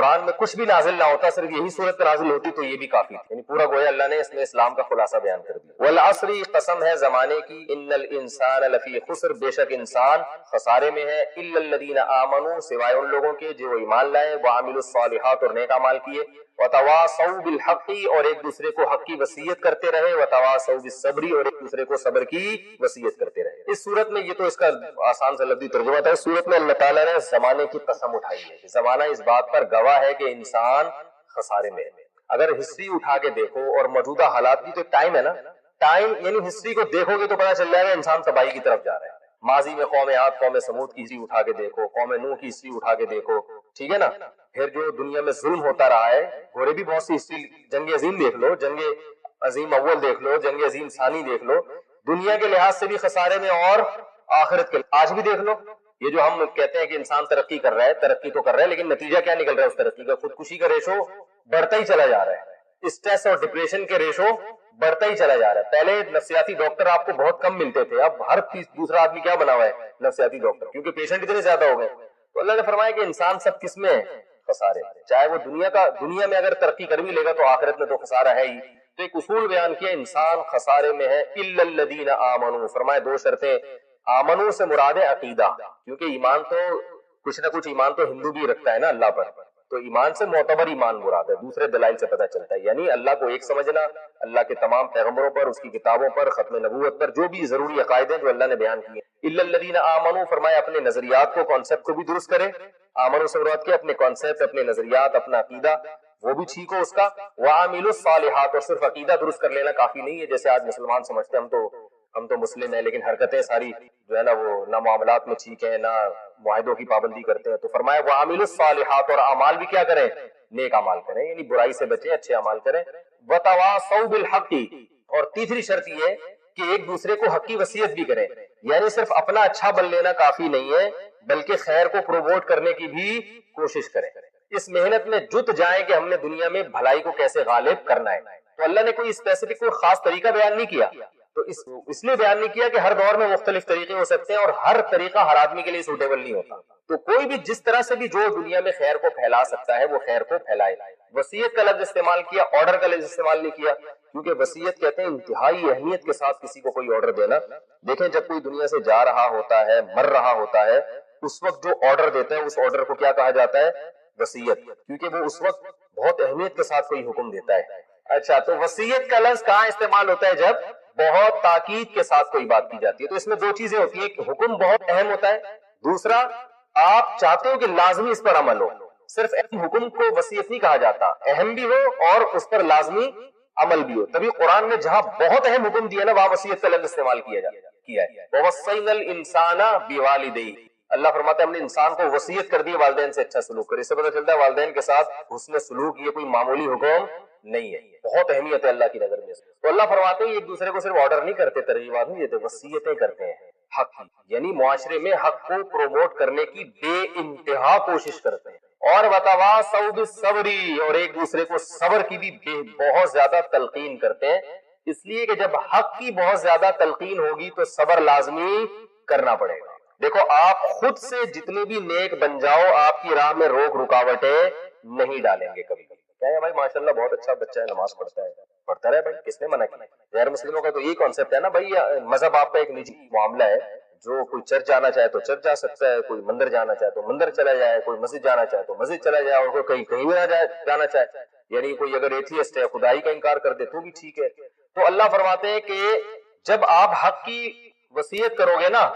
قرآن میں کچھ بھی نازل نہ ہوتا، صرف یہی صورت نازل ہوتی تو یہ بھی کافی تھی، یعنی پورا گویا اللہ نے اس میں اسلام کا خلاصہ بیان کر دیا۔ والعصر، قسم ہے زمانے کی، ان الانسان لفی خسر، بے شک انسان خسارے میں ہے، الا الذین آمنوا، سوائے ان لوگوں کے جو ایمان لائے، وعملوا الصالحات، اور نیک اعمال کیے، وتواصوا بالحق، اور ایک دوسرے کو حق کی وصیت کرتے رہے، وتواصوا بالصبر، اور ایک دوسرے کو صبر کی وصیت کرتے رہے۔ اس صورت میں، یہ تو اس کا آسان سا لفظی ترجمہ تھا، اس صورت میں اللہ تعالیٰ نے زمانے کی قسم اٹھائی ہے کہ زمانہ اس بات پر گواہ ہے کہ انسان خسارے میں ہے۔ اگر ہسٹری اٹھا کے دیکھو اور موجودہ حالات کی، تو ٹائم ہے نا، ٹائم یعنی ہسٹری کو دیکھو گے تو پتا چل جائے گا انسان تباہی کی طرف جا رہا ہے۔ ماضی میں قوم عاد، قوم سمود کی ہسٹری اٹھا کے دیکھو، قوم نوح کی ہسٹری اٹھا کے دیکھو، ٹھیک ہے نا، پھر جو دنیا میں ظلم ہوتا رہا ہے، گورے بھی بہت سی ہسٹری، جنگ عظیم دیکھ لو، جنگ عظیم اول دیکھ لو، جنگ عظیم ثانی دیکھ لو، دنیا کے لحاظ سے بھی خسارے میں، اور آخرت کے آج بھی دیکھ لو۔ یہ جو ہم کہتے ہیں کہ انسان ترقی کر رہا ہے، ترقی تو کر رہا ہے، لیکن نتیجہ کیا نکل رہا ہے اس ترقی کا؟ خودکشی کا ریشو بڑھتا ہی چلا جا رہا ہے، اسٹریس اور ڈپریشن کے ریشو بڑھتا ہی چلا جا رہا ہے۔ پہلے نفسیاتی ڈاکٹر آپ کو بہت کم ملتے تھے، اب ہر دوسرا آدمی کیا بنا ہوا ہے؟ نفسیاتی ڈاکٹر، کیونکہ پیشنٹ اتنے زیادہ ہو گئے۔ تو اللہ نے فرمایا کہ انسان سب کس میں ہے؟ خسارے میں، چاہے وہ دنیا میں اگر ترقی کر بھی لے گا تو آخرت میں تو خسارہ ہے ہی۔ تو ایک اصول بیان کیا، انسان خسارے میں ہے، الا الذین آمنوا، فرمایا دو شرطیں، آمنو سے مراد ہے عقیدہ، کیونکہ ایمان تو کچھ نہ کچھ ایمان تو ہندو بھی رکھتا ہے نا اللہ پر، تو ایمان سے معتبر ایمان مراد ہے، دوسرے دلائل سے پتہ چلتا ہے، یعنی اللہ کو ایک سمجھنا، اللہ کے تمام پیغمبروں پر، اس کی کتابوں پر، ختم نبوت پر، جو بھی ضروری عقائد ہیں جو اللہ نے بیان کیے۔ الا الذین آمنوا، فرمایا اپنے نظریات کو، کانسیپٹ کو بھی درست کرے، آمنو سے مراد کیا؟ اپنے کانسیپٹ، اپنے نظریات، اپنا عقیدہ وہ بھی ٹھیک ہو اس کا، وعاملوا الصالحات، اور صرف عقیدہ درست کر لینا کافی نہیں ہے، جیسے آج مسلمان سمجھتے ہیں ہم تو مسلم ہیں لیکن حرکتیں ساری جو ہے نا وہ نہ معاملات میں ٹھیک ہیں، نہ معاہدوں کی پابندی کرتے ہیں۔ تو فرمایا وعاملوا الصالحات، اور اعمال بھی کیا کریں؟ نیک اعمال کریں، یعنی برائی سے بچیں، اچھے اعمال کریں، وتواصوا بالحق، اور تیسری شرط یہ ہے کہ ایک دوسرے کو حق کی وصیت بھی کریں، یعنی صرف اپنا اچھا بن لینا کافی نہیں ہے، بلکہ خیر کو پروموٹ کرنے کی بھی کوشش کریں، اس محنت میں جت جائیں کہ ہم نے دنیا میں بھلائی کو کیسے غالب کرنا ہے۔ تو اللہ نے کوئی اسپیسیفک کوئی خاص طریقہ بیان نہیں کیا، تو اس لیے بیان نہیں کیا کہ ہر دور میں مختلف طریقے ہو سکتے ہیں اور ہر طریقہ ہر آدمی کے لیے سوٹیبل نہیں ہوتا، تو کوئی بھی جس طرح سے بھی جو دنیا میں خیر کو پھیلا سکتا ہے وہ خیر کو پھیلائے۔ وصیت کا لفظ استعمال کیا، آرڈر کا لفظ استعمال نہیں کیا، کیونکہ وصیت کہتے ہیں انتہائی اہمیت کے ساتھ کسی کو کوئی آرڈر دینا۔ دیکھیں جب کوئی دنیا سے جا رہا ہوتا ہے، مر رہا ہوتا ہے، اس وقت جو آرڈر دیتا ہے اس آرڈر کو کیا کہا جاتا ہے؟ وصیت، کیونکہ وہ اس وقت بہت اہمیت کے ساتھ کوئی حکم دیتا ہے۔ اچھا، تو وصیت کا لفظ کہاں استعمال ہوتا ہے؟ جب بہت تاکید کے ساتھ کوئی بات کی جاتی ہے۔ تو اس میں دو چیزیں ہوتی ہیں، ایک حکم بہت اہم ہوتا ہے، دوسرا آپ چاہتے ہو کہ لازمی اس پر عمل ہو۔ صرف اہم حکم کو وصیت نہیں کہا جاتا، اہم بھی ہو اور اس پر لازمی عمل بھی ہو، تبھی قرآن میں جہاں بہت اہم حکم دیا نا وہاں وصیت کا لفظ استعمال کیا ہے۔ وَوَصَّيْنَا الْإِنسَانَ بِوَالِدَيْهِ، اللہ فرماتا ہے ہم نے انسان کو وصیت کر دی والدین سے اچھا سلوک کرے۔ اس سے پتہ چلتا ہے والدین کے ساتھ حسن سلوک یہ کوئی معمولی حکم نہیں ہے، بہت اہمیت ہے اللہ کی نظر میں۔ تو اللہ فرماتے ہیں ایک دوسرے کو صرف آرڈر نہیں کرتے، ترغیبات نہیں دیتے، وصیتیں کرتے ہیں حق کی، یعنی معاشرے میں حق کو پروموٹ کرنے کی بے انتہا کوشش کرتے ہیں۔ اور وتواصوا بالصبر، اور ایک دوسرے کو صبر کی بھی بہت زیادہ تلقین کرتے ہیں، اس لیے کہ جب حق کی بہت زیادہ تلقین ہوگی تو صبر لازمی کرنا پڑے گا۔ دیکھو آپ خود سے جتنے بھی نیک بن جاؤ، آپ کی راہ میں روک رکاوٹیں نہیں ڈالیں گے کبھی۔ کہے بھائی ماشاءاللہ بہت اچھا بچہ ہے، نماز پڑھتا رہے، بھائی کس نے منع کیا؟ غیر مسلموں کا تو یہی کانسیپٹ ہے نا بھائی، مذہب آپ کا ایک نجی معاملہ ہے، جو کوئی چرچ جانا چاہے تو چرچ جا سکتا ہے، کوئی مندر جانا چاہے تو مندر چلا جائے، کوئی مسجد جانا چاہے تو مسجد چلا جائے، اور کوئی کہیں بھی نہ جانا چاہے، یعنی کوئی اگر ایتھیسٹ ہے، خدائی کا انکار کر دے تو بھی ٹھیک ہے۔ تو اللہ فرماتے ہیں کہ جب آپ حق کی وصیت کرو گے نا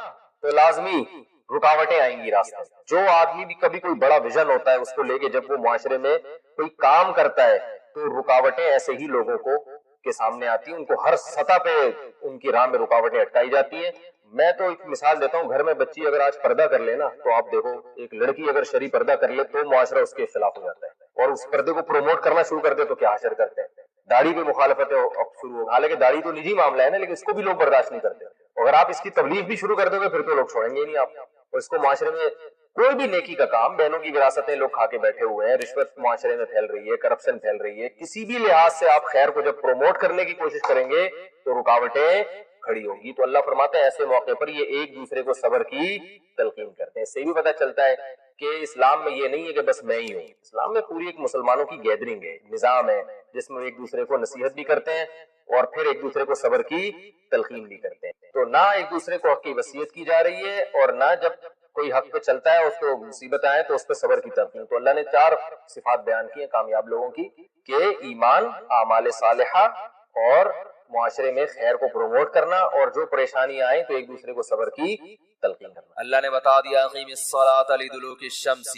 تو لازمی رکاوٹیں آئیں گی راستے میں۔ جو آدمی بھی کبھی کوئی بڑا ویژن ہوتا ہے اس کو لے کے جب وہ معاشرے میں کوئی کام کرتا ہے تو رکاوٹیں ایسے ہی لوگوں کو کے سامنے آتی ہیں، ان کو ہر سطح پہ ان کی راہ میں رکاوٹیں اٹکائی جاتی ہیں۔ میں تو ایک مثال دیتا ہوں، گھر میں بچی اگر آج پردہ کر لے نا تو آپ دیکھو ایک لڑکی اگر شرعی پردہ کر لے تو معاشرہ اس کے خلاف ہو جاتا ہے، اور اس پردے کو پروموٹ کرنا شروع کر دے تو کیا حشر کرتے ہیں، داڑھی پہ مخالفتیں شروع ہو، حالانکہ داڑھی تو نجی معاملہ ہے نا، لیکن اس کو بھی لوگ برداشت نہیں کرتے۔ اگر آپ اس کی تبلیغ بھی شروع کر دو گے پھر تو لوگ چھوڑیں گے ہی نہیں آپ، اور اس کو معاشرے میں کوئی بھی نیکی کا کام، بہنوں کی وراثتیں لوگ کھا کے بیٹھے ہوئے ہیں، رشوت معاشرے میں پھیل رہی ہے، کرپشن پھیل رہی ہے، کسی بھی لحاظ سے آپ خیر کو جب پروموٹ کرنے کی کوشش کریں گے تو رکاوٹیں کھڑی ہوگی. تو اللہ فرماتے ہیں ایسے موقع پر یہ ایک دوسرے کو صبر کی تلقین کرتے ہیں. اس سے بھی پتہ چلتا ہے کہ اسلام میں یہ نہیں ہے کہ بس میں ہی ہوں. اسلام میں پوری ایک مسلمانوں کی گیدرنگ ہے, نظام ہے, جس میں ایک دوسرے کو نصیحت بھی کرتے ہیں اور پھر ایک دوسرے کو صبر کی تلقین بھی کرتے ہیں. تو نہ ایک دوسرے کو حق کی وصیت کی جا رہی ہے اور نہ جب کوئی حق پہ چلتا ہے اس کو مصیبت آئے تو اس پہ صبر کی تلقین. تو اللہ نے 4 صفات بیان کی ہیں کامیاب لوگوں کی کہ ایمان, اعمال صالحہ اور معاشرے میں خیر کو پروموٹ کرنا, اور جو پریشانی آئے تو ایک دوسرے کو صبر کی تلقین کرنا. اللہ نے بتا دیا اقیم الصلاۃ لدلوک الشمس.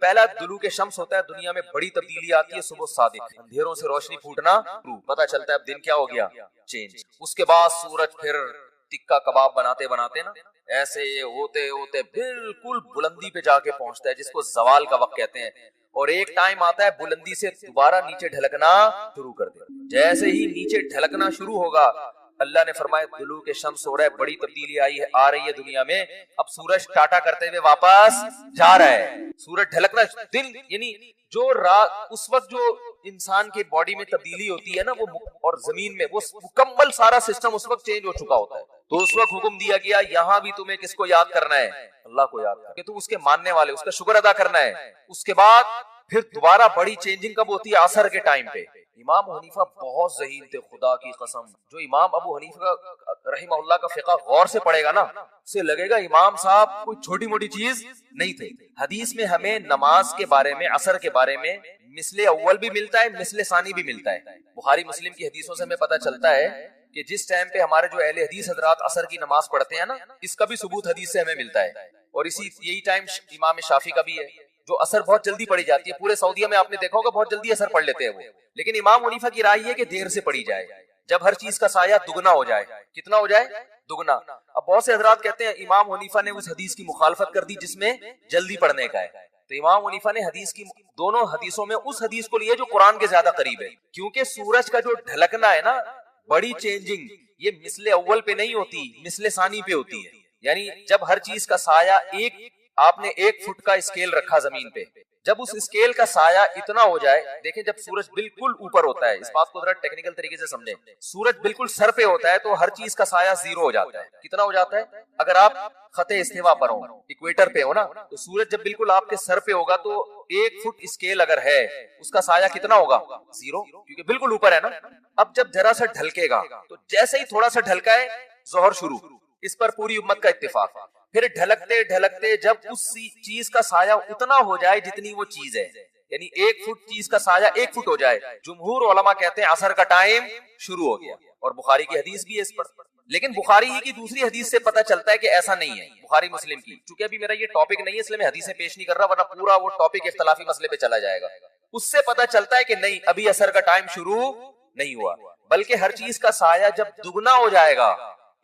پہلا دلوک شمس ہوتا ہے, دنیا میں بڑی تبدیلی آتی ہے صبح صادق, اندھیروں سے روشنی پھوٹنا, پتہ چلتا ہے اب دن کیا ہو گیا, چینج. اس کے بعد سورج پھر ٹکا کباب بناتے بناتے نا ایسے ہوتے ہوتے بالکل بلندی پہ جا کے پہنچتا ہے جس کو زوال کا وقت کہتے ہیں, اور ایک ٹائم آتا ہے بلندی سے دوبارہ نیچے ڈھلکنا شروع کر دے. جیسے ہی نیچے ڈھلکنا شروع ہوگا اللہ نے فرمایا دلوک شمس ہو رہا ہے, بڑی تبدیلی آ رہی ہے دنیا میں. اب سورج ٹاٹا کرتے ہوئے واپس جا رہا ہے, سورج ڈھلکنا دن یعنی جو رات اس وقت جو انسان کے باڈی میں تبدیلی ہوتی ہے نا وہ اور زمین میں وہ مکمل سارا سسٹم اس وقت چینج ہو چکا ہوتا ہے. تو اس وقت حکم دیا گیا یہاں بھی تمہیں کس کو یاد کرنا ہے, اللہ کو یاد کر کہ تم اس کے ماننے والے, اس کا شکر ادا کرنا ہے. اس کے بعد پھر دوبارہ بڑی چینجنگ کب ہوتی ہے, عصر کے ٹائم پہ. امام حنیفہ بہت ذہین تھے, خدا کی قسم. جو امام ابو حنیفہ رحمہ اللہ کا فقہ غور سے پڑھے گا نا اسے لگے گا امام صاحب کوئی چھوٹی موٹی چیز نہیں تھے. حدیث میں ہمیں نماز کے بارے میں, عصر کے بارے میں مثل اول بھی ملتا ہے, مثل ثانی بھی ملتا ہے. بخاری مسلم کی حدیثوں سے ہمیں پتہ چلتا ہے کہ جس ٹائم پہ ہمارے جو اہل حدیث حضرات عصر کی نماز پڑھتے ہیں نا, اس کا بھی ثبوت حدیث سے ہمیں ملتا ہے. اور یہی ٹائم امام شافعی کا بھی ہے جو عصر بہت جلدی پڑھی جاتی ہے. پورے سعودیہ میں آپ نے دیکھا ہوگا بہت جلدی عصر پڑھ لیتے ہیں وہ, لیکن امام حنیفہ کی رائے ہے کہ دیر سے پڑھی جائے جب ہر چیز کا سایہ دگنا ہو جائے. کتنا ہو جائے, دگنا. اب بہت سے حضرات کہتے ہیں امام حنیفہ نے اس حدیث کی مخالفت کر دی جس میں جلدی پڑھنے کا ہے. تو امام حنیفہ نے حدیث کی دونوں حدیثوں میں اس حدیث کو لیا جو قرآن کے زیادہ قریب ہے, کیونکہ سورج کا جو ڈھلکنا ہے نا, بڑی چینجنگ یہ مثل اول پہ نہیں ہوتی, مثل ثانی پہ ہوتی ہے. یعنی جب ہر چیز کا سایہ آپ نے 1 فٹ کا اسکیل رکھا زمین پہ, جب اس اسکیل کا سایہ اتنا ہو جائے, دیکھیں جب سورج بالکل اوپر ہوتا ہے, اس بات کو ذرا ٹیکنیکل طریقے سے سمجھیں, سورج بالکل سر پہ ہوتا ہے تو ہر چیز کا سایہ 0 ہو جاتا ہے. کتنا ہو جاتا ہے, اگر آپ خط استوا پر ہو, ایکویٹر پہ ہو نا, تو سورج جب بالکل آپ کے سر پہ ہوگا تو 1 فٹ اسکیل اگر ہے اس کا سایہ کتنا ہوگا, 0, کیونکہ بالکل اوپر ہے نا. اب جب ذرا سا ڈھلکے گا تو جیسے ہی تھوڑا سا ڈھلکا ہے ظہر شروع, اس پر پوری امت کا اتفاق. پھر ڈھلکتے ڈھلکتے جب اس چیز کا سایہ اتنا ہو جائے جتنی وہ چیز ہے, یعنی 1 فٹ چیز کا سایہ 1 فٹ ہو جائے, جمہور علماء کہتے ہیں عصر کا ٹائم شروع ہو گیا. اور بخاری کی حدیث بھی ہے اس پر, لیکن بخاری ہی کی دوسری حدیث سے پتہ چلتا ہے کہ ایسا نہیں ہے. بخاری مسلم کی, چونکہ ابھی میرا یہ ٹاپک نہیں ہے اس لیے میں حدیثیں پیش نہیں کر رہا, ورنہ پورا وہ ٹاپک اختلافی مسئلے پہ چلا جائے گا. اس سے پتہ چلتا ہے کہ نہیں, ابھی عصر کا ٹائم شروع نہیں ہوا, بلکہ ہر چیز کا سایہ جب دگنا ہو جائے گا,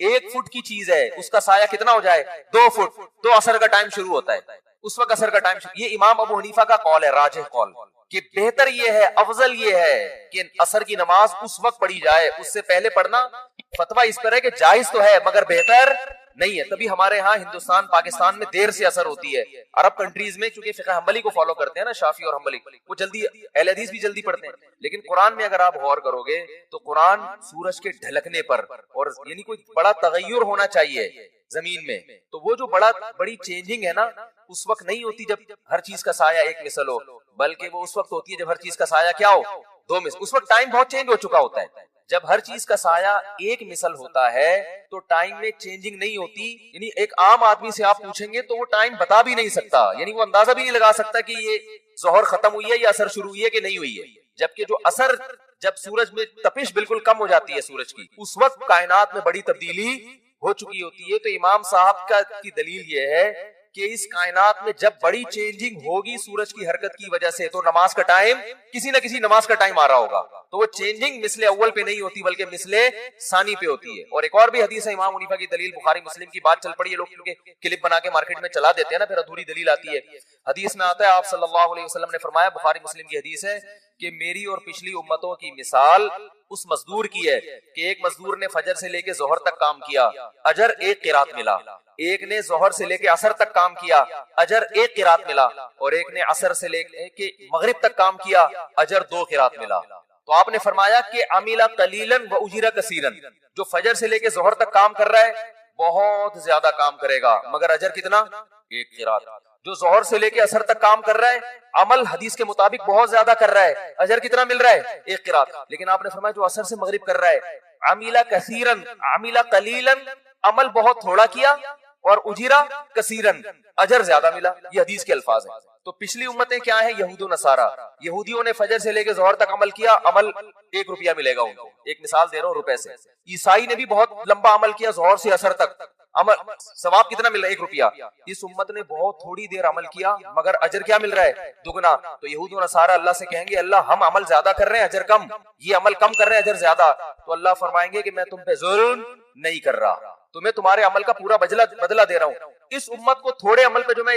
1 فٹ کی چیز ہے اس کا سایہ کتنا ہو جائے, 2 فٹ, تو عصر کا ٹائم شروع ہوتا ہے. اس وقت عصر کا ٹائم یہ امام ابو حنیفہ کا قول ہے, راجح قول, کہ بہتر یہ ہے, افضل یہ ہے کہ عصر کی نماز اس وقت پڑھی جائے, اس سے پہلے پڑھنا فتویٰ اس پر ہے کہ جائز تو ہے مگر بہتر نہیں ہے. تبھی ہمارے ہاں ہندوستان پاکستان میں دیر سے اثر ہوتی ہے. عرب کنٹریز میں چونکہ فقہ حنبلی کو فالو کرتے ہیں نا, شافعی اور حنبلی, وہ جلدی اہل حدیث بھی جلدی پڑھتے ہیں. لیکن قرآن میں اگر آپ غور کرو گے تو قرآن سورج کے ڈھلکنے پر, اور یعنی کوئی بڑا تغیر ہونا چاہیے زمین میں, تو وہ جو بڑی چینجنگ ہے نا اس وقت نہیں ہوتی جب ہر چیز کا سایہ 1 مثل ہو, بلکہ وہ اس وقت ہوتی ہے جب ہر چیز کا سایہ کیا ہو, 2 مثل. اس وقت ٹائم بہت چینج ہو چکا ہوتا ہے. جب ہر چیز کا سایہ 1 مثل ہوتا ہے تو ٹائم میں چینجنگ نہیں ہوتی. یعنی ایک عام آدمی سے آپ پوچھیں گے تو وہ ٹائم بتا بھی نہیں سکتا, یعنی وہ اندازہ بھی نہیں لگا سکتا کہ یہ ظہر ختم ہوئی ہے یا عصر شروع ہوئی ہے کہ نہیں ہوئی ہے. جبکہ جو عصر, جب سورج میں تپش بالکل کم ہو جاتی ہے سورج کی, اس وقت کائنات میں بڑی تبدیلی ہو چکی ہوتی ہے. تو امام صاحب کی دلیل یہ ہے کہ اس کائنات میں جب بڑی چینجنگ ہوگی سورج کی حرکت کی وجہ سے, تو نماز کا ٹائم, کسی نہ کسی نماز کا ٹائم آ رہا ہوگا. تو وہ چینجنگ مثل اول پہ نہیں ہوتی بلکہ مثل ثانی پہ ہوتی ہے. اور ایک اور بھی حدیث ہے امام حنیفہ کی دلیل, بخاری مسلم کی, بات چل پڑی ہے, لوگ کیونکہ کلپ بنا کے مارکیٹ میں چلا دیتے ہیں نا, پھر ادھوری دلیل آتی ہے. حدیث میں آتا ہے آپ صلی اللہ علیہ وسلم نے فرمایا, بخاری مسلم کی حدیث ہے, کہ میری اور پچھلی امتوں کی مثال اس مزدور کی ہے کہ ایک مزدور نے فجر سے لے کے ظہر تک کام کیا, اجر 1 قرات ملا. ایک نے ظہر سے لے کے عصر تک کام کیا, اجر 1 قرات ملا. اور ایک نے عصر سے لے کے مغرب تک کام کیا, اجر 2 قرات ملا. تو آپ نے فرمایا کہ عمل قلیلاً و اجر کثیراً، جو فجر سے لے کے ظہر تک کام کر رہا ہے بہت زیادہ کام کرے گا مگر اجر کتنا؟ ایک قرات۔ جو ظہر سے لے کے عصر تک کام کر رہا ہے عمل حدیث کے مطابق بہت زیادہ کر رہا ہے، اجر کتنا مل رہا ہے؟ ایک قرات۔ لیکن آپ نے فرمایا جو عصر سے مغرب کر رہا ہے عمل کثیراً عمل قلیلاً، عمل بہت تھوڑا کیا، اور اجرا کثیراً، اجر زیادہ ملا۔ یہ حدیث کے الفاظ ہیں۔ تو پچھلی امتیں کیا ہیں؟ یہود و نصارہ۔ یہودیوں نے فجر سے لے کے ظہر تک عمل کیا، عمل 1 روپیہ ملے گا ان کو، ایک مثال دے رہا ہوں روپے سے۔ عیسائی نے بھی بہت لمبا عمل کیا ظہر سے عصر تک، عمل ثواب کتنا مل رہا ہے؟ 1 روپیہ۔ اس امت نے بہت تھوڑی دیر عمل کیا مگر اجر کیا مل رہا ہے؟ دگنا۔ تو یہود و نصارہ اللہ سے کہیں گے اللہ ہم عمل زیادہ کر رہے ہیں اجر کم، یہ عمل کم کر رہے ہیں اجر زیادہ، تو اللہ فرمائیں گے کہ میں تم پہ ظلم نہیں کر رہا، تمہیں تمہارے عمل کا پورا بدلہ دے رہا ہوں۔ اس امت کو تھوڑے عمل پہ جو میں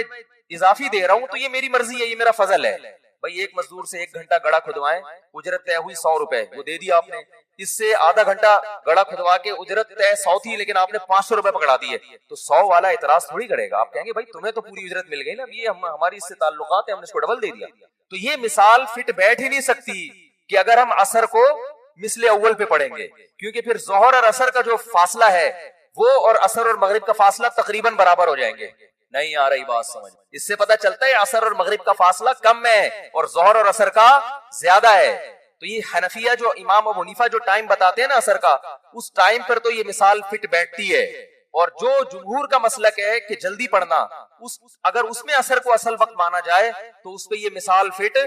اضافی دے رہا ہوں تو یہ میری مرضی ہے، یہ میرا فضل ہے۔ بھائی ایک مزدور سے 1 گھنٹہ گڑھا کھدوائیں، اجرت طے ہوئی 100 روپے، وہ دے دیا آپ نے۔ اس سے آدھا گھنٹہ گڑھا کھدوا کے اجرت طے 100 تھی لیکن آپ نے 500 روپے پکڑا دیے، تو 100 والا اعتراض تھوڑی کرے گا، آپ کہیں گے بھائی تمہیں تو پوری اجرت مل گئی نا، یہ ہماری اس سے تعلقات ہیں، ہم نے اس کو ڈبل دے دیا۔ تو یہ مثال فٹ بیٹھ ہی نہیں سکتی کہ اگر ہم عصر کو مثل اول پہ پڑھیں گے، کیونکہ پھر ظہر اور عصر کا جو فاصلہ ہے وہ اور عصر اور مغرب کا فاصلہ تقریباً برابر ہو جائیں گے۔ نہیں آ رہی بات سمجھ؟ اس سے پتہ چلتا ہے عصر اور مغرب کا فاصلہ کم ہے اور ظہر اور عصر کا زیادہ ہے۔ تو یہ حنفیہ جو امام ابو حنیفہ جو ٹائم بتاتے ہیں نا عصر کا، اس ٹائم پر تو یہ مثال فٹ بیٹھتی ہے، اور جو جمہور کا مسلک ہے کہ جلدی پڑھنا، اگر اس میں عصر کو اصل وقت مانا جائے تو اس پہ یہ مثال فٹ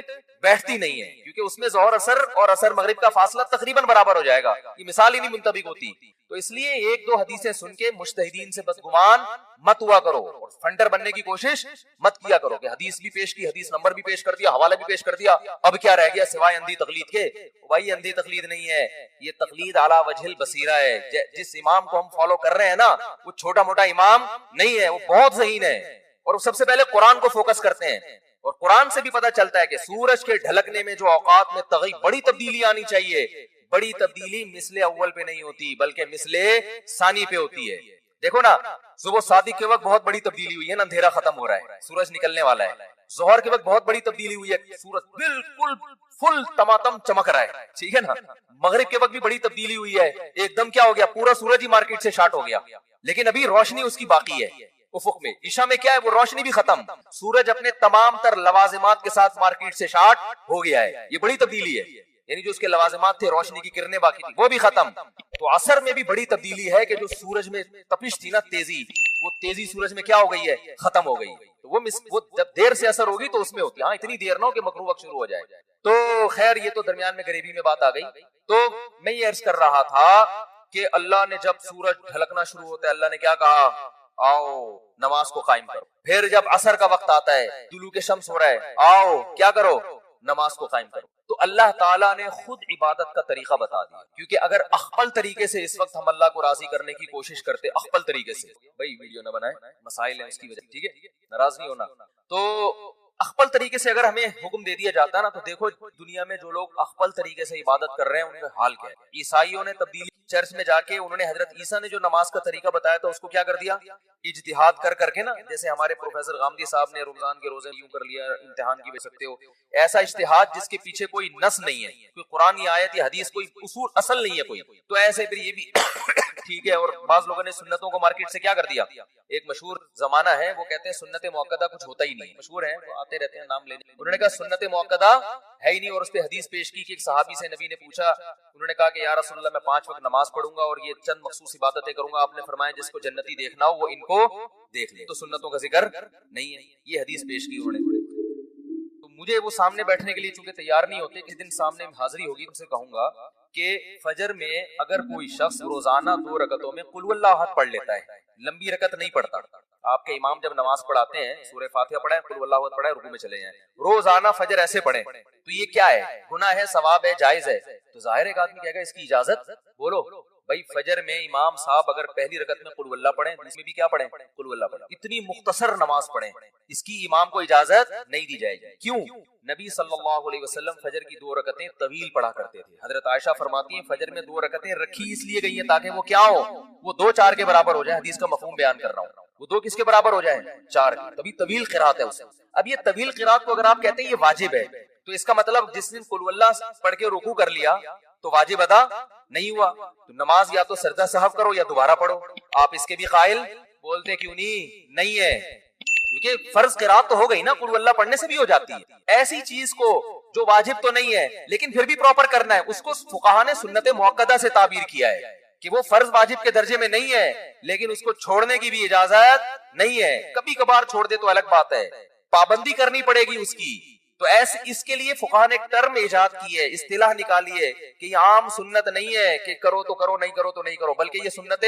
بیٹھتی نہیں ہے، کیونکہ اس میں ظہر عصر اور عصر مغرب کا فاصلہ تقریباً برابر ہو جائے گا، یہ مثال ہی نہیں منطبق ہوتی۔ تو اس لیے 1-2 حدیثیں سن کے مجتہدین سے بدگمان مت ہوا کرو اور فنڈر بننے کی کوشش مت کیا کرو کہ حدیث بھی پیش کی، حدیث نمبر بھی پیش کر دیا، حوالہ بھی پیش کر دیا، اب کیا رہ گیا سوائے اندھی تقلید کے؟ بھائی اندھی تقلید نہیں ہے، یہ تقلید اعلیٰ وجہ البصیرہ ہے۔ جس امام کو ہم فالو کر رہے ہیں نا وہ چھوٹا موٹا امام نہیں ہے، وہ بہت ذہین ہے، اور وہ سب سے پہلے قرآن کو فوکس کرتے ہیں، اور قرآن سے بھی پتہ چلتا ہے کہ سورج کے ڈھلکنے میں جو اوقات میں بڑی تبدیلی آنی چاہیے، بڑی تبدیلی مثل اول پہ نہیں ہوتی بلکہ مثل ثانی پہ ہوتی ہے۔ دیکھو نا صبح صادق کے وقت بہت بڑی تبدیلی ہوئی ہے نا، اندھیرا ختم ہو رہا ہے، سورج نکلنے والا ہے۔ ظہر کے وقت بہت بڑی تبدیلی ہوئی ہے، سورج بالکل فل تماتم چمک رہا ہے، ٹھیک ہے نا۔ مغرب کے وقت بھی بڑی تبدیلی ہوئی ہے، ایک دم کیا ہو گیا، پورا سورج ہی مارکیٹ سے شارٹ ہو گیا، لیکن ابھی روشنی اس کی باقی ہے افق میں۔ عشاء میں کیا ہے، وہ روشنی بھی ختم، سورج اپنے تمام تر لوازمات کے ساتھ مارکیٹ سے شارٹ ہو گیا ہے، یہ بڑی تبدیلی ہے، یعنی جو اس کے لوازمات تھے، روشنی کی کرنیں باقی تھی، وہ بھی ختم۔ تو عصر میں بھی بڑی تبدیلی ہے کہ جو سورج میں تپش تھی نا، تیزی، وہ تیزی سورج میں کیا ہو گئی ہے، ختم ہو گئی۔ تو وہ جب دیر سے اثر ہوگی تو اس میں ہوتی ہے، ہاں اتنی دیر نہ ہو کہ مکروہ وقت شروع ہو جائے۔ تو خیر یہ تو درمیان میں غریبی میں بات آ گئی۔ تو میں یہ عرض کر رہا تھا کہ اللہ نے جب سورج ڈھلکنا شروع ہوتا ہے اللہ نے کیا کہا، آؤ نماز کو قائم کرو۔ پھر جب عصر کا وقت آتا ہے، طلوع شمس ہو رہا ہے، آؤ کیا کرو، نماز کو قائم کرو۔ تو اللہ تعالیٰ نے خود عبادت کا طریقہ بتا دیا، کیونکہ اگر اخپل طریقے سے اس وقت ہم اللہ کو راضی کرنے کی کوشش کرتے، اخپل طریقے سے، بھائی ویڈیو نہ بنائیں، مسائل ہیں اس کی وجہ، ٹھیک ہے، ناراض نہیں ہونا۔ تو اخپل طریقے سے اگر ہمیں حکم دے دیا جاتا نا، تو دیکھو دنیا میں جو لوگ اخپل طریقے سے عبادت کر رہے ہیں ان کا حال کیا ہے۔ عیسائیوں نے تبدیلی، چرچ میں جا کے انہوں نے حضرت عیسیٰ نے جو نماز کا طریقہ بتایا تھا اس کو کیا کر دیا، اجتہاد کر کے نا، جیسے ہمارے پروفیسر غامدی صاحب نے رمضان کے روزے یوں کر لیا، امتحان کی بھی سکتے ہو، ایسا اجتہاد جس کے پیچھے کوئی نص نہیں ہے، کوئی قرآن یا آیت یا حدیث، کوئی اصول اصل نہیں ہے کوئی، تو ایسے پھر یہ بھی ٹھیک ہے۔ اور بعض لوگوں نے سنتوں کو مارکیٹ سے کیا کر دیا، ایک مشہور زمانہ ہے وہ کہتے ہیں سنت موقدہ کچھ ہوتا ہی نہیں، مشہور ہے وہ آتے رہتے ہیں نام لینے، انہوں نے کہا سنت موقدہ ہے ہی نہیں، اور اس پہ حدیث پیش کی کہ ایک صحابی سے نبی نے پوچھا، انہوں نے کہا کہ یا رسول اللہ میں 5 وقت نماز پڑھوں گا اور یہ چند مخصوص عبادتیں کروں گا، آپ نے فرمایا جس کو جنتی دیکھنا ہو وہ ان کو دیکھ لے، تو سنتوں کا ذکر نہیں ہے، یہ حدیث پیش کی انہوں نے۔ تو مجھے وہ سامنے بیٹھنے کے لیے چونکہ تیار نہیں ہوتے، کس دن سامنے حاضری ہوگی ان سے کہوں گا کہ فجر میں اگر کوئی شخص روزانہ 2 رکعتوں میں قل واللہ احد پڑھ لیتا ہے، لمبی رکعت نہیں پڑھتا، آپ کے امام جب نماز پڑھاتے ہیں سورہ فاتحہ پڑھیں، قل واللہ احد پڑھیں، رکوع میں چلے جائیں، روزانہ فجر ایسے پڑھیں، تو یہ کیا ہے، گناہ ہے، ثواب ہے، جائز ہے؟ تو ظاہر ایک آدمی کہے گا اس کی اجازت، بولو بھائی فجر میں امام صاحب اگر پہلی رکعت میں قل واللہ پڑھیں، اس میں بھی کیا پڑھیں، قل واللہ پڑھیں، اتنی مختصر نماز پڑھیں، اس کی امام کو اجازت نہیں دی جائے گی۔ کیوں؟ نبی صلی اللہ علیہ وسلم فجر کی 2 رکعتیں طویل پڑھا کرتے تھے۔ حضرت عائشہ فرماتی ہیں فجر میں 2 رکعتیں رکھی اس لیے گئی ہیں تاکہ وہ کیا ہو، وہ 2 4 کے برابر ہو جائیں، حدیث کا مفہوم بیان کر رہا ہوں، وہ 2 کس کے برابر ہو جائیں، 4 کی، تبھی طویل قرات ہے اس میں۔ اب یہ طویل قرات کو اگر آپ کہتے ہیں یہ واجب ہے، تو اس کا مطلب جس دن قل اللہ پڑھ کے رکوع کر لیا تو واجب ادا نہیں ہوا، تو نماز یا تو سجدہ سہو کرو یا دوبارہ پڑھو. آپ اس کے بھی قائل بولتے کیوں نہیں ہے، کیونکہ فرض قرات تو ہو گئی نا، قل اللہ پڑھنے سے بھی ہو جاتی ہے. ایسی چیز کو جو واجب تو نہیں ہے لیکن پھر بھی پراپر کرنا ہے، اس کو فقہا نے سنت مؤکدہ سے تعبیر کیا ہے کہ وہ فرض واجب کے درجے میں نہیں ہے لیکن اس کو چھوڑنے کی بھی اجازت نہیں ہے. کبھی کبھار چھوڑ دے تو الگ بات ہے، پابندی کرنی پڑے گی اس کی. تو ایسے اس کے لیے فقہا نے ایک ٹرم ایجاد کی ہے، اصطلاح نکالی ہے کہ یہ عام سنت نہیں ہے کہ کرو تو کرو، نہیں کرو تو نہیں کرو، بلکہ یہ سنت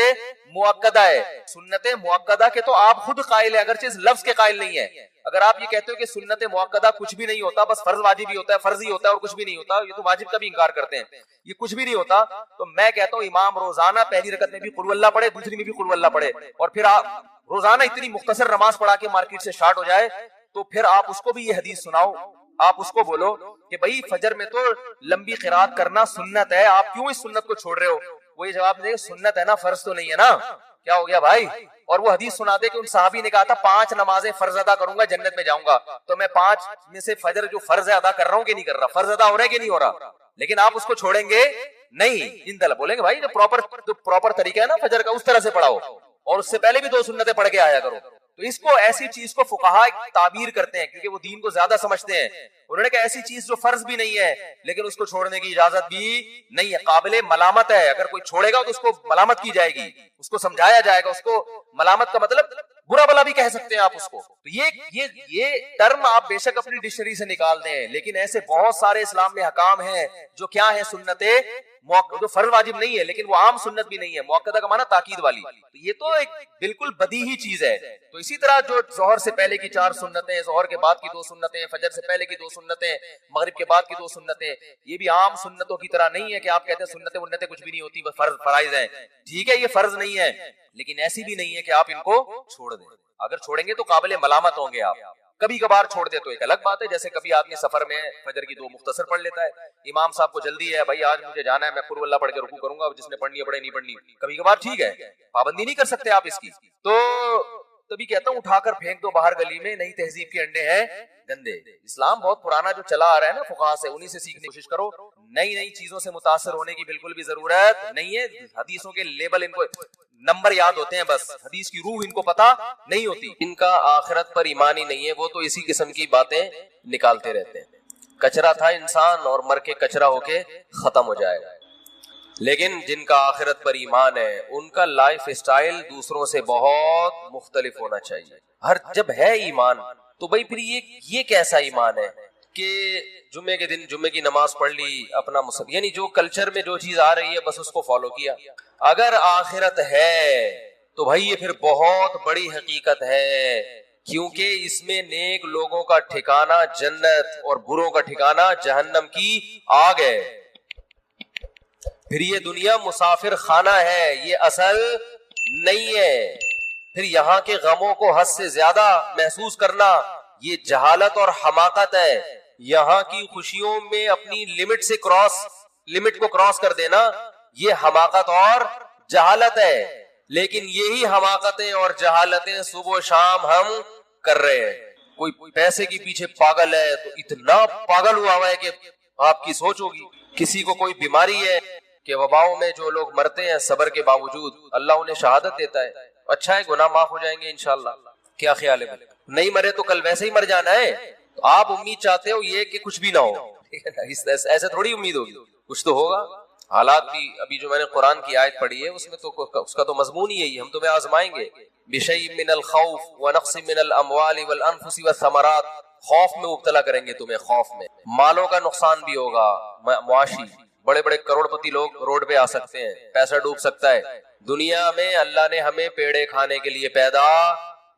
مؤکدہ ہے. سنت مؤکدہ کے تو آپ خود قائل ہیں، اگرچہ اس لفظ کے قائل نہیں ہے. اگر آپ یہ کہتے ہو کہ سنت مؤکدہ کچھ بھی نہیں ہوتا، بس فرض واجب ہی ہوتا ہے، فرض ہی ہوتا ہے اور کچھ بھی نہیں ہوتا، یہ تو واجب کا بھی انکار کرتے ہیں، یہ کچھ بھی نہیں ہوتا، تو میں کہتا ہوں امام روزانہ پہلی رکعت میں بھی قل اللہ پڑھے، دوسری میں بھی قل اللہ پڑھے، اور پھر آپ روزانہ اتنی مختصر نماز پڑھا کے مارکیٹ سے شارٹ ہو جائے تو پھر آپ اس کو بھی یہ حدیث سناؤ. آپ اس کو بولو کہ بھائی فجر میں تو لمبی قرات کرنا سنت ہے، آپ کیوں اس سنت کو چھوڑ رہے ہو؟ وہ یہ جواب دے سنت ہے نا، فرض تو نہیں ہے نا. کیا ہو گیا بھائی؟ اور وہ حدیث سنا دے کہ ان صحابی نے کہا تھا 5 نمازیں فرض ادا کروں گا جنت میں جاؤں گا، تو میں 5 میں سے فجر جو فرض ہے ادا کر رہا ہوں کہ نہیں کر رہا، فرض ادا ہو رہا ہے کہ نہیں ہو رہا، لیکن آپ اس کو چھوڑیں گے نہیں. ان دل بولیں گے بھائی جو پراپر طریقہ ہے نا فجر کا، اس طرح سے پڑھاؤ اور اس سے پہلے بھی 2 سنتیں پڑھ کے آیا کرو. تو اس کو ایسی چیز کو فقہا تعبیر کرتے ہیں کیونکہ وہ دین کو زیادہ سمجھتے ہیں. انہوں نے کہا ایسی چیز جو فرض بھی نہیں ہے لیکن اس کو چھوڑنے کی اجازت بھی نہیں ہے، قابل ملامت ہے. اگر کوئی چھوڑے گا تو اس کو ملامت کی جائے گی، اس کو سمجھایا جائے گا. اس کو ملامت کا مطلب برا بلا بھی کہہ سکتے ہیں آپ اس کو. تو یہ ٹرم آپ بے شک اپنی ڈکشنری سے نکال دیں، لیکن ایسے بہت سارے اسلام میں حکام ہیں جو کیا ہے سنت جو فرض واجب نہیں ہے لیکن وہ عام سنت بھی نہیں ہے، مؤکدہ کا معنی تاکید والی. تو یہ تو ایک بالکل بدیہی چیز ہے. تو اسی طرح جو ظہر سے پہلے کی 4 سنتیں، ظہر کے بعد کی 2 سنتیں، فجر سے پہلے کی 2 سنتیں، مغرب کے بعد کی 2 سنتیں، یہ بھی عام سنتوں کی طرح نہیں ہے کہ آپ کہتے ہیں سنتیں ونتیں کچھ بھی نہیں ہوتی، بس فرائض ہیں. ٹھیک ہے یہ فرض نہیں ہے لیکن ایسی بھی نہیں ہے کہ آپ ان کو چھوڑ دیں. اگر چھوڑیں گے تو قابل ملامت ہوں گے آپ. کبھی کبھار چھوڑ دے تو ایک الگ بات ہے، جیسے کبھی آدمی سفر میں فجر کی 2 مختصر پڑھ لیتا ہے، امام صاحب کو جلدی ہے بھائی آج مجھے جانا ہے، میں قل اللہ پڑھ کے رکوع کروں گا، جس نے پڑھنی ہے پڑھے، نہیں پڑھنی کبھی کبھار ٹھیک ہے، پابندی نہیں کر سکتے آپ اس کی. تو تبھی کہتا ہوں اٹھا کر پھینک دو باہر گلی میں، نئی تہذیب کے انڈے ہیں گندے. اسلام بہت پرانا جو چلا آ رہا ہے نا فقہا سے، انہی سے سیکھنے کی کوشش کرو. نئی چیزوں سے متاثر ہونے کی بالکل بھی ضرورت نہیں ہے. حدیثوں کے لیبل ان کو نمبر یاد ہوتے ہیں بس، حدیث کی روح ان کو پتہ نہیں ہوتی. ان کا آخرت پر ایمان ہی نہیں ہے، وہ تو اسی قسم کی باتیں نکالتے رہتے ہیں. کچرا تھا انسان اور مر کے کچرا ہو کے ختم ہو جائے گا. لیکن جن کا آخرت پر ایمان ہے ان کا لائف اسٹائل دوسروں سے بہت مختلف ہونا چاہیے. جب ہے ایمان تو بھائی پھر یہ کیسا ایمان ہے کہ جمعے کے دن جمعے کی نماز پڑھ لی اپنا یعنی جو کلچر میں جو چیز آ رہی ہے بس اس کو فالو کیا. اگر آخرت ہے تو بھائی یہ پھر بہت بڑی حقیقت ہے، کیونکہ اس میں نیک لوگوں کا ٹھکانہ جنت اور بروں کا ٹھکانہ جہنم کی آگ ہے. پھر یہ دنیا مسافر خانہ ہے، یہ اصل نہیں ہے. پھر یہاں کے غموں کو حد سے زیادہ محسوس کرنا یہ جہالت اور حماقت ہے. یہاں کی خوشیوں میں اپنی لمٹ کو کراس کر دینا یہ حماقت اور جہالت ہے. لیکن یہی حماقتیں اور جہالتیں صبح و شام ہم کر رہے ہیں. کوئی پیسے کے پیچھے پاگل ہے تو اتنا پاگل ہوا ہے کہ آپ کی سوچ ہوگی. کسی کو کوئی بیماری ہے کہ وباؤں میں جو لوگ مرتے ہیں صبر کے باوجود اللہ انہیں شہادت دیتا ہے. اچھا ہے گناہ معاف ہو جائیں گے انشاءاللہ. کیا خیال ہے؟ نہیں مرے تو کل ویسے ہی مر جانا ہے. تو آپ امید چاہتے ہو یہ کہ کچھ بھی نہ ہو، ایسے تھوڑی امید ہوگی، کچھ تو ہوگا. حالات بھی ابھی جو میں نے قرآن کی آیت پڑھی ہے اس میں تو اس کا تو مضمون ہی ہے، ہم تمہیں آزمائیں گے. بِشَيْءٍ مِّنَ الْخَوْفِ وَنَقْصٍ مِّنَ الْأَمْوَالِ وَالْأَنفُسِ وَالثَّمَرَاتِ. خوف میں مبتلا کریں گے تمہیں، خوف میں مالوں کا نقصان بھی ہوگا معاشی. بڑے بڑے کروڑ پتی لوگ روڈ پہ آ سکتے ہیں، پیسہ ڈوب سکتا ہے. دنیا میں اللہ نے ہمیں پیڑے کھانے کے لیے پیدا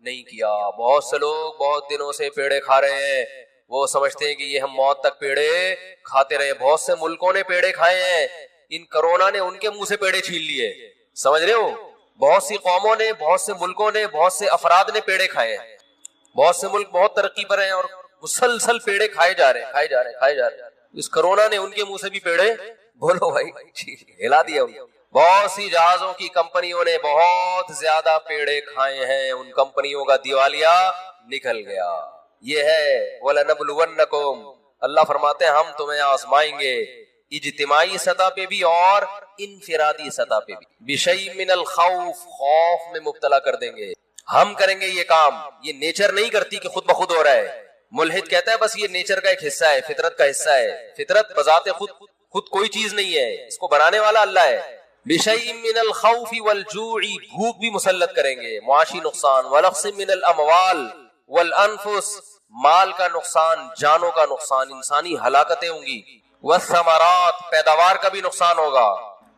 نہیں کیا. بہت سے لوگ بہت دنوں سے پیڑے کھا رہے ہیں، وہ سمجھتے ہیں کہ یہ ہم موت تک پیڑے کھاتے رہے. بہت سے ملکوں نے پیڑے کھائے ہیں، ان کرونا نے ان کے منہ سے پیڑے چھین لیے. سمجھ رہے ہو؟ بہت سی قوموں نے، بہت سے ملکوں نے، بہت سے افراد نے پیڑے کھائے ہیں. بہت سے ملک بہت ترقی پر ہیں اور مسلسل پیڑے کھائے جا رہے ہیں. اس کرونا نے ان کے منہ سے بھی پیڑے بولو بھائی ہلا دیا. بہت سی جہازوں کی کمپنیوں نے بہت زیادہ پیڑے کھائے ہیں، ان کمپنیوں کا دیوالیہ نکل گیا. یہ ہے وَلَنَبْلُوَنَّكُمْ اللہ فرماتے ہیں ہم تمہیں آزمائیں گے اجتماعی سطح پہ بھی اور انفرادی سطح پہ بھی، بشیء من الخوف، خوف میں مبتلا کر دیں گے. ہم کریں گے یہ کام، یہ نیچر نہیں کرتی کہ خود بخود ہو رہا ہے. ملحد کہتا ہے بس یہ نیچر کا ایک حصہ ہے، فطرت کا حصہ ہے. فطرت بذات خود کوئی چیز نہیں ہے، اس کو بنانے والا اللہ ہے. بشیء من الخوف والجوع، بھوک بھی مسلط کریں گے، معاشی نقصان، ونقص من الاموال والانفس، مال کا نقصان، جانوں کا نقصان، انسانی ہلاکتیں ہوں گی، والثمرات، پیداوار کا بھی نقصان ہوگا.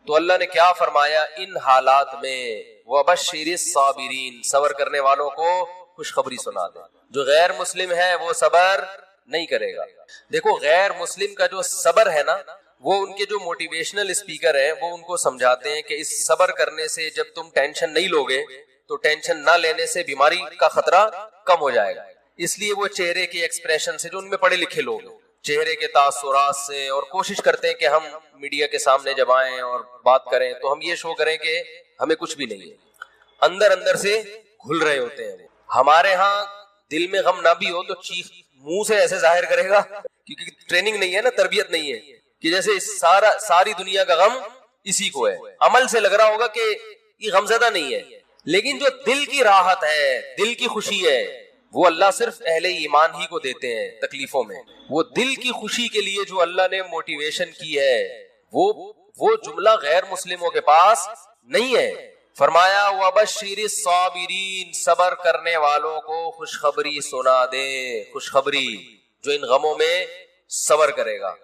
تو اللہ نے کیا فرمایا ان حالات میں، وبشر الصابرین، صبر کرنے والوں کو خوشخبری سنا دے. جو غیر مسلم ہے وہ صبر نہیں کرے گا. دیکھو غیر مسلم کا جو صبر ہے نا، وہ ان کے جو موٹیویشنل اسپیکر ہیں وہ ان کو سمجھاتے ہیں کہ اس صبر کرنے سے جب تم ٹینشن نہیں لوگے تو ٹینشن نہ لینے سے بیماری کا خطرہ کم ہو جائے گا. اس لیے وہ چہرے کے ایکسپریشن سے، جو ان میں پڑھے لکھے لوگ چہرے کے تاثرات سے، اور کوشش کرتے ہیں کہ ہم میڈیا کے سامنے جب آئیں اور بات کریں تو ہم یہ شو کریں کہ ہمیں کچھ بھی نہیں ہے. اندر اندر سے گھل رہے ہوتے ہیں. ہمارے ہاں دل میں غم نہ بھی ہو تو چیخ منہ سے ایسے ظاہر کرے گا، کیونکہ ٹریننگ نہیں ہے نا، تربیت نہیں ہے، کہ جیسے ساری دنیا کا غم اسی کو ہے. عمل سے لگ رہا ہوگا کہ یہ غمزدہ نہیں ہے، لیکن جو دل کی راحت ہے، دل کی خوشی ہے، وہ اللہ صرف اہل ایمان ہی کو دیتے ہیں تکلیفوں میں. وہ دل کی خوشی کے لیے جو اللہ نے موٹیویشن کی ہے، وہ جملہ غیر مسلموں کے پاس نہیں ہے. فرمایا وَبَشِّرِ الصَّابِرِينَ، صبر کرنے والوں کو خوشخبری سنا دے. خوشخبری، جو ان غموں میں صبر کرے گا.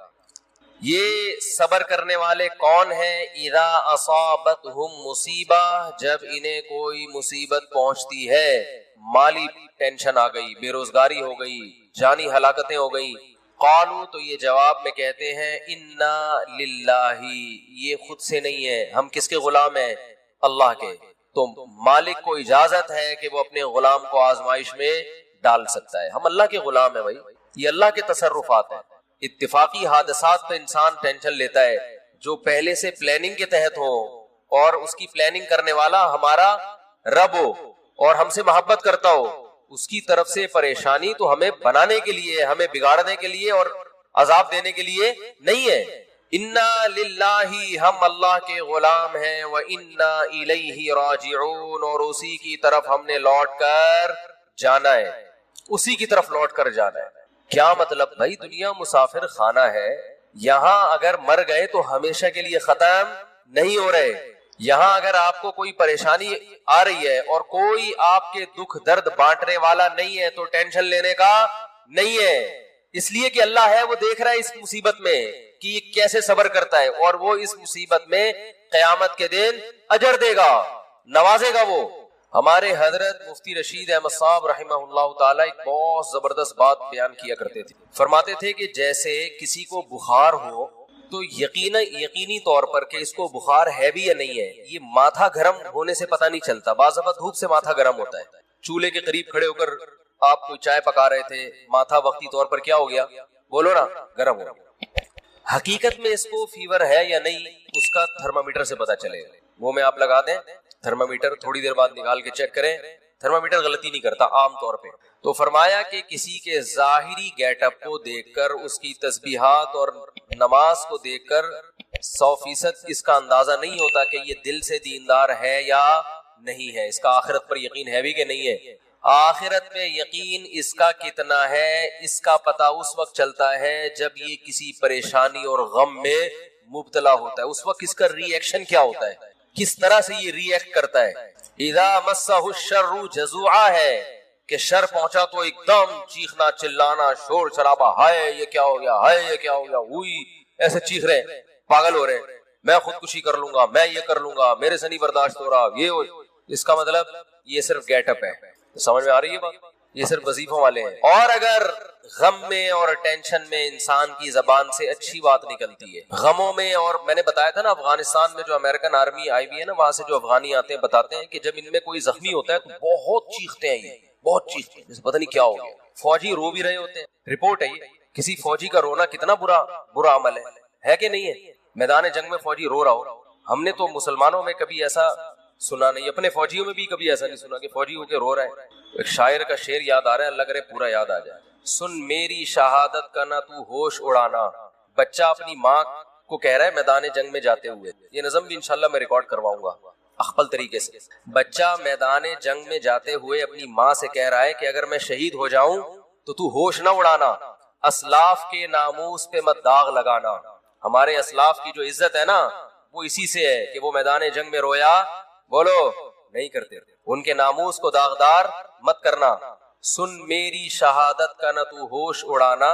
یہ صبر کرنے والے کون ہیں؟ اذا اصابتہم مصیبہ، جب انہیں کوئی مصیبت پہنچتی ہے، مالی ٹینشن آ گئی، بے روزگاری ہو گئی، جانی ہلاکتیں ہو گئی، قالوا، تو یہ جواب میں کہتے ہیں انا للہ، یہ خود سے نہیں ہے، ہم کس کے غلام ہیں؟ اللہ کے. تو مالک کو اجازت ہے کہ وہ اپنے غلام کو آزمائش میں ڈال سکتا ہے. ہم اللہ کے غلام ہیں بھائی، یہ اللہ کے تصرفات ہیں. اتفاقی حادثات پہ انسان ٹینشن لیتا ہے، جو پہلے سے پلاننگ کے تحت ہو، اور اس کی پلاننگ کرنے والا ہمارا رب ہو اور ہم سے محبت کرتا ہو، اس کی طرف سے پریشانی تو ہمیں بنانے کے لیے، ہمیں بگاڑنے کے لیے اور عذاب دینے کے لیے نہیں ہے. انا للہ، ہم اللہ کے غلام ہیں، وانا الیہ راجعون، اور اسی کی طرف ہم نے لوٹ کر جانا ہے، اسی کی طرف لوٹ کر جانا ہے. کیا مطلب بھائی؟ دنیا مسافر خانہ ہے، یہاں اگر مر گئے تو ہمیشہ کے لیے ختم نہیں ہو رہے. یہاں اگر آپ کو کوئی پریشانی آ رہی ہے اور کوئی آپ کے دکھ درد بانٹنے والا نہیں ہے تو ٹینشن لینے کا نہیں ہے. اس لیے کہ اللہ ہے، وہ دیکھ رہا ہے اس مصیبت میں کہ یہ کیسے صبر کرتا ہے، اور وہ اس مصیبت میں قیامت کے دن اجر دے گا، نوازے گا. وہ ہمارے حضرت مفتی رشید احمد صاحب رحمہ اللہ تعالی ایک بہت زبردست بات بیان کیا کرتے تھے. فرماتے تھے کہ جیسے کسی کو بخار ہو تو یقینی طور پر کہ اس کو بخار ہے بھی یا نہیں ہے، یہ ماتھا گرم ہونے سے پتہ نہیں چلتا. بعض دفعہ دھوپ سے ماتھا گرم ہوتا ہے. چولہے کے قریب کھڑے ہو کر آپ کوئی چائے پکا رہے تھے، ماتھا وقتی طور پر کیا ہو گیا؟ بولو نا، گرم ہو گیا. حقیقت میں اس کو فیور ہے یا نہیں، اس کا تھرمامیٹر سے پتہ چلے گا. وہ میں آپ لگا دیں تھرمامیٹر، تھوڑی دیر بعد نکال کے چیک کریں، تھرمامیٹر غلطی نہیں کرتا عام طور پہ. تو فرمایا کہ کسی کے ظاہری گیٹ اپ کو دیکھ کر، اس کی تسبیحات اور نماز کو دیکھ کر 100% اس کا اندازہ نہیں ہوتا کہ یہ دل سے دیندار ہے یا نہیں ہے، اس کا آخرت پر یقین ہے بھی کہ نہیں ہے. آخرت میں یقین اس کا کتنا ہے، اس کا پتہ اس وقت چلتا ہے جب یہ کسی پریشانی اور غم میں مبتلا ہوتا ہے. اس وقت اس کا ری ایکشن کیا ہوتا ہے، کس طرح سے یہ ری ایکٹ کرتا ہے. اذا مسہ الشر جزوعا ہے کہ شر پہنچا تو ایک دم چیخنا چلانا، شور شرابہ، ہائے یہ کیا ہو گیا، ہائے یہ کیا ہو گیا، ہوئی ایسے چیخ رہے، پاگل ہو رہے، میں خودکشی کر لوں گا، میں یہ کر لوں گا، میرے سے نہیں برداشت ہو رہا، یہ. اس کا مطلب یہ صرف گیٹ اپ ہے. سمجھ میں آ رہی ہے بات؟ یہ صرف وظیفوں والے ہیں. اور اگر غم میں اور ٹینشن میں انسان کی زبان سے اچھی بات نکلتی ہے، غموں میں، اور میں نے بتایا تھا نا افغانستان میں جو امریکن آرمی آئی ہوئی ہے نا، وہاں سے جو افغانی آتے ہیں بتاتے ہیں کہ جب ان میں کوئی زخمی ہوتا ہے تو بہت چیختے ہیں، یہ بہت چیختے ہیں، جیسے پتہ نہیں کیا ہو گیا. فوجی رو بھی رہے ہوتے ہیں. رپورٹ ہے یہ، کسی فوجی کا رونا کتنا برا عمل ہے کہ نہیں ہے؟ میدان جنگ میں فوجی رو رہا ہو. ہم نے تو مسلمانوں میں کبھی ایسا سنا نہیں. اپنے فوجیوں میں بھی کبھی ایسا نہیں سنا کہ فوجی ہو کے رو رہا ہے. ایک شاعر کا شعر یاد آ رہا ہے, اللہ کرے پورا یاد آ جائے. سن میری شہادت کا نہ تو ہوش اڑانا. بچہ اپنی ماں کو کہہ رہا ہے میدان جنگ میں جاتے ہوئے, یہ نظم بھی انشاءاللہ میں ریکارڈ کرواؤں گا اخپل طریقے سے. بچہ میدان جنگ میں جاتے ہوئے اپنی ماں سے کہہ رہا ہے کہ اگر میں شہید ہو جاؤں تو ہوش نہ اڑانا, اسلاف کے ناموس پہ مت داغ لگانا. ہمارے اسلاف کی جو عزت ہے نا وہ اسی سے ہے کہ وہ میدان جنگ میں رویا بولو نہیں کرتے, ان کے ناموس کو داغدار مت کرنا. سن میری شہادت کا نہ تو ہوش اڑانا,